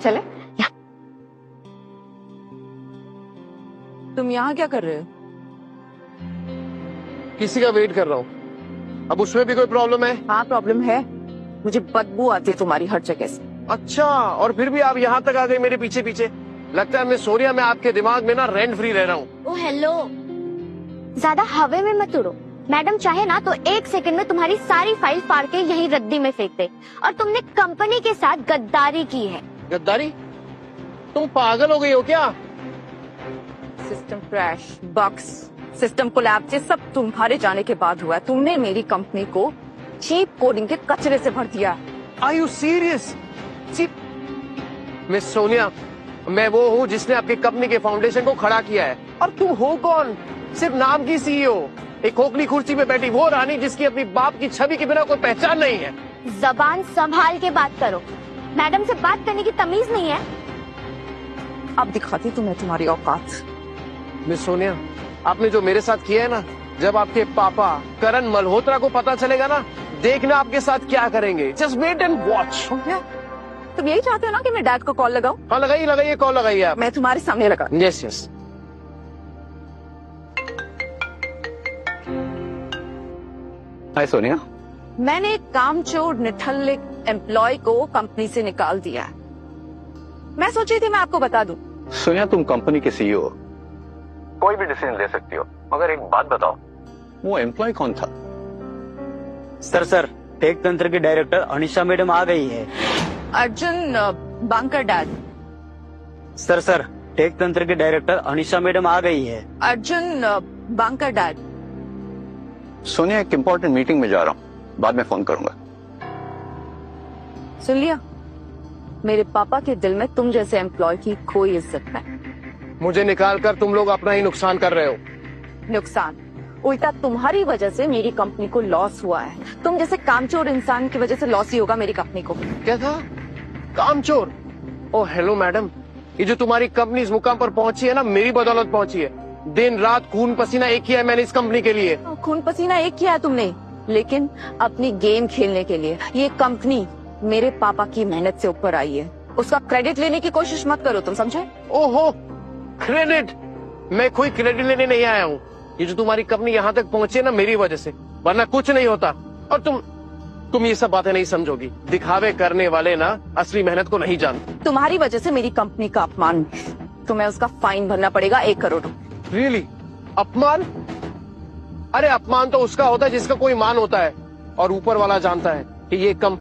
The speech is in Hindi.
चले? तुम यहाँ क्या कर रहे हो? किसी का वेट कर रहा हूँ। अब उसमें भी कोई प्रॉब्लम है? हाँ प्रॉब्लम है, मुझे बदबू आती है तुम्हारी हर जगह से। अच्छा, और फिर भी आप यहाँ तक आ गए मेरे पीछे पीछे। लगता है मैं सोनिया, मैं आपके दिमाग में ना रेंट फ्री रह रहा हूँ। ओ हेलो, ज्यादा हवा में मत उड़ो। मैडम चाहे ना तो 1 सेकंड में तुम्हारी सारी फाइल फाड़ के यहीं रद्दी में फेंक दे। और तुमने कंपनी के साथ गद्दारी की है। गद्दारी? तुम पागल हो गई हो क्या? System crash, bugs, system collapse, ये सब तुम्हारे जाने के बाद हुआ है। तुमने मेरी कंपनी को चीप कोडिंग के कचरे से भर दिया। Are you serious? Miss Sonia, मैं वो हूँ जिसने आपकी कंपनी के फाउंडेशन को खड़ा किया है। और तुम हो कौन? सिर्फ नाम की सीईओ, एक खोखली कुर्सी पे बैठी वो रानी जिसकी अपनी बाप की छवि के बिना कोई पहचान नहीं है। जबान संभाल के बात करो, मैडम से बात करने की तमीज नहीं है। अब दिखाती तुम्हें तुम्हारी औकात। मिस सोनिया, आपने जो मेरे साथ किया है ना, जब आपके पापा करण मल्होत्रा को पता चलेगा ना, देखना आपके साथ क्या करेंगे। Just wait and watch. तुम यही चाहते हो ना कि मैं डैड को कॉल लगाऊं? हाँ लगाइए लगाइए, कॉल लगाइए आप। मैं तुम्हारे सामने लगा। Yes yes. हाय सोनिया। मैंने एक कामचोर निठल्ले एम्प्लॉय को कंपनी से निकाल दिया है। मैं सोची थी मैं आपको बता दूं। सोनिया, तुम कंपनी के सीईओ हो, कोई भी डिसीजन ले सकती हो, मगर एक बात बताओ, वो एम्प्लॉय कौन था? सर टेक तंत्र की डायरेक्टर अनिशा मैडम आ गई है। अर्जुन बांकर डैड। सर टेक तंत्र की डायरेक्टर अनिशा मैडम आ गई है। अर्जुन बांकर डैड। सोनिया, एक इम्पोर्टेंट मीटिंग में जा रहा हूँ, बाद में फोन करूंगा। सुन लिया, मेरे पापा के दिल में तुम जैसे एम्प्लॉय की कोई इज्जत नहीं। मुझे निकाल कर तुम लोग अपना ही नुकसान कर रहे हो। नुकसान? उल्टा तुम्हारी वजह से मेरी कंपनी को लॉस हुआ है। तुम जैसे कामचोर इंसान की वजह से लॉस ही होगा मेरी कंपनी को। क्या था? कामचोर? ओ हेलो मैडम, ये जो तुम्हारी कंपनी इस मुकाम पर पहुंची है ना, मेरी बदौलत पहुंची है। दिन रात खून पसीना एक किया है मैंने इस कंपनी के लिए। खून पसीना एक किया है तुमने, लेकिन अपनी गेम खेलने के लिए। ये कंपनी मेरे पापा की मेहनत से ऊपर आई है, उसका क्रेडिट लेने की कोशिश मत करो, तुम समझे? ओहो, क्रेडिट? मैं कोई क्रेडिट लेने नहीं आया हूँ। ये जो तुम्हारी कंपनी यहाँ तक पहुंची है ना, मेरी वजह से, वरना कुछ नहीं होता। और तुम ये सब बातें नहीं समझोगी। दिखावे करने वाले ना असली मेहनत को नहीं जानते। तुम्हारी वजह से मेरी कंपनी का अपमान, तुम्हें उसका फाइन भरना पड़ेगा 1 करोड़। रियली? अपमान? अरे अपमान तो उसका होता है जिसका कोई मान होता है, और ऊपर वाला जानता है कि ये कंपनी